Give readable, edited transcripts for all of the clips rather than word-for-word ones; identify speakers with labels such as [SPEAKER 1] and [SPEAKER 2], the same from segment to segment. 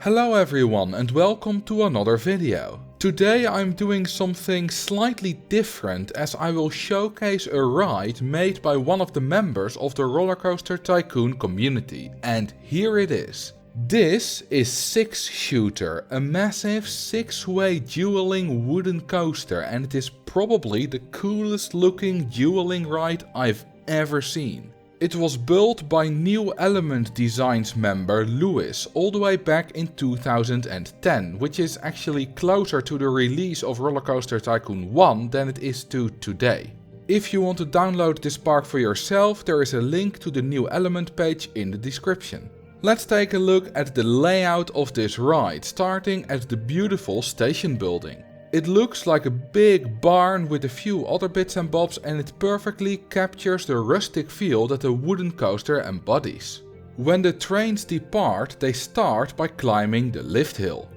[SPEAKER 1] Hello everyone and welcome to another video. Today I'm doing something slightly different as I will showcase a ride made by one of the members of the Rollercoaster Tycoon community, and here it is. This is Six Shooter, a massive 6-way dueling wooden coaster, and it is probably the coolest looking dueling ride I've ever seen. It was built by New Element Designs member Lewis all the way back in 2010, which is actually closer to the release of Rollercoaster Tycoon 1 than it is to today. If you want to download this park for yourself, there is a link to the New Element page in the description. Let's take a look at the layout of this ride, starting at the beautiful station building. It looks like a big barn with a few other bits and bobs, and it perfectly captures the rustic feel that a wooden coaster embodies. When the trains depart, they start by climbing the lift hill.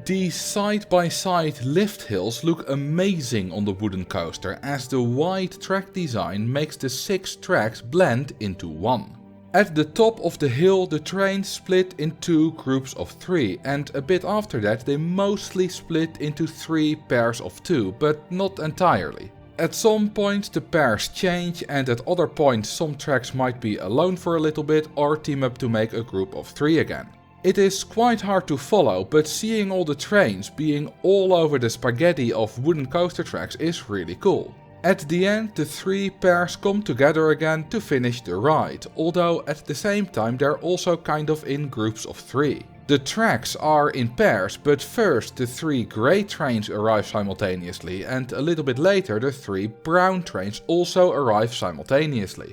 [SPEAKER 1] These side-by-side lift hills look amazing on the wooden coaster, as the wide track design makes the 6 tracks blend into one. At the top of the hill, the trains split in 2 groups of 3, and a bit after that they mostly split into 3 pairs of 2, but not entirely. At some points the pairs change, and at other points some tracks might be alone for a little bit or team up to make a group of 3 again. It is quite hard to follow, but seeing all the trains being all over the spaghetti of wooden coaster tracks is really cool. At the end, the 3 pairs come together again to finish the ride, although at the same time they're also kind of in groups of 3. The tracks are in pairs, but first the 3 grey trains arrive simultaneously, and a little bit later the 3 brown trains also arrive simultaneously.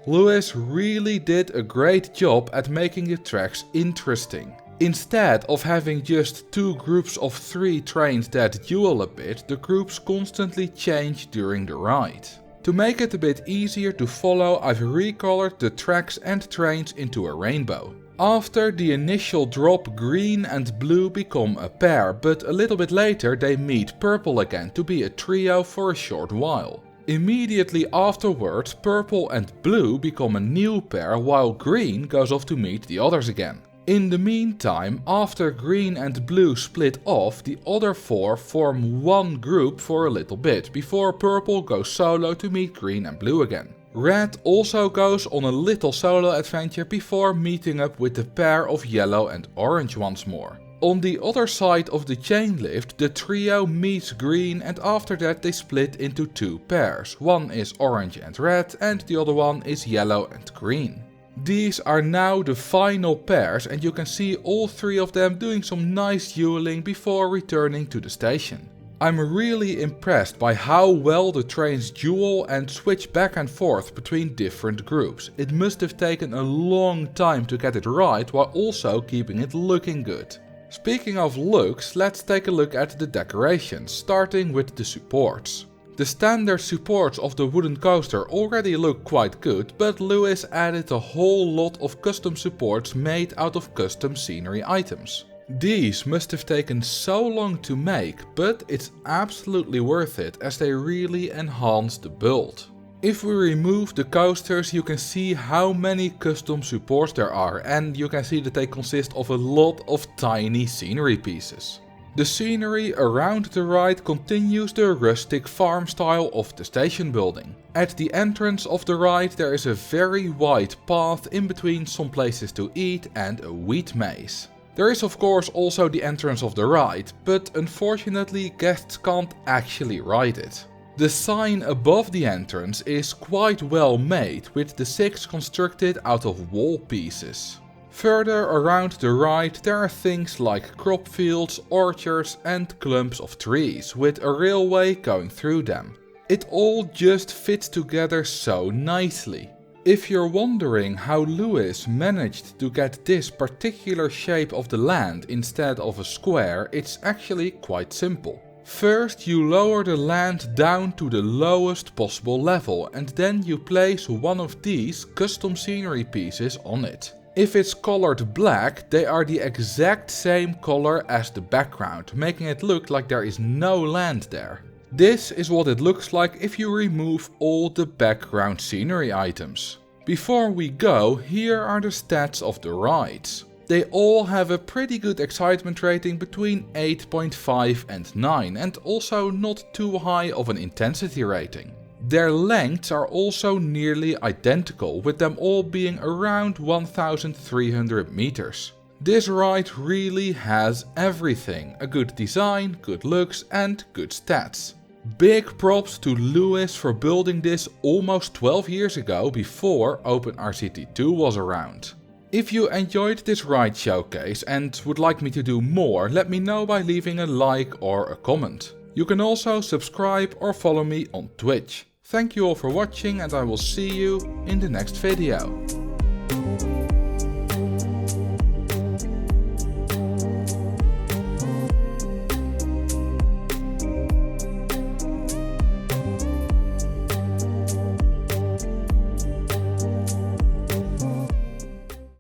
[SPEAKER 1] Lewis really did a great job at making the tracks interesting. Instead of having just 2 groups of 3 trains that duel a bit, the groups constantly change during the ride. To make it a bit easier to follow, I've recolored the tracks and trains into a rainbow. After the initial drop, green and blue become a pair, but a little bit later they meet purple again to be a trio for a short while. Immediately afterwards, purple and blue become a new pair, while green goes off to meet the others again. In the meantime, after green and blue split off, the other 4 form one group for a little bit, before purple goes solo to meet green and blue again. Red also goes on a little solo adventure before meeting up with the pair of yellow and orange once more. On the other side of the chain lift, the trio meets green, and after that they split into 2 pairs. One is orange and red and the other one is yellow and green. These are now the final pairs, and you can see all 3 of them doing some nice dueling before returning to the station. I'm really impressed by how well the trains duel and switch back and forth between different groups. It must have taken a long time to get it right while also keeping it looking good. Speaking of looks, let's take a look at the decorations, starting with the supports. The standard supports of the wooden coaster already look quite good, but Lewis added a whole lot of custom supports made out of custom scenery items. These must have taken so long to make, but it's absolutely worth it as they really enhance the build. If we remove the coasters, you can see how many custom supports there are, and you can see that they consist of a lot of tiny scenery pieces. The scenery around the ride continues the rustic farm style of the station building. At the entrance of the ride there is a very wide path in between some places to eat and a wheat maze. There is of course also the entrance of the ride, but unfortunately guests can't actually ride it. The sign above the entrance is quite well made, with the 6 constructed out of wall pieces. Further around the ride there are things like crop fields, orchards and clumps of trees, with a railway going through them. It all just fits together so nicely. If you're wondering how Lewis managed to get this particular shape of the land instead of a square, it's actually quite simple. First you lower the land down to the lowest possible level, and then you place one of these custom scenery pieces on it. If it's colored black, they are the exact same color as the background, making it look like there is no land there. This is what it looks like if you remove all the background scenery items. Before we go, here are the stats of the rides. They all have a pretty good excitement rating between 8.5 and 9 and also not too high of an intensity rating. Their lengths are also nearly identical, with them all being around 1300 meters. This ride really has everything: a good design, good looks and good stats. Big props to Lewis for building this almost 12 years ago, before OpenRCT2 was around. If you enjoyed this ride showcase and would like me to do more, let me know by leaving a like or a comment. You can also subscribe or follow me on Twitch. Thank you all for watching and I will see you in the next video.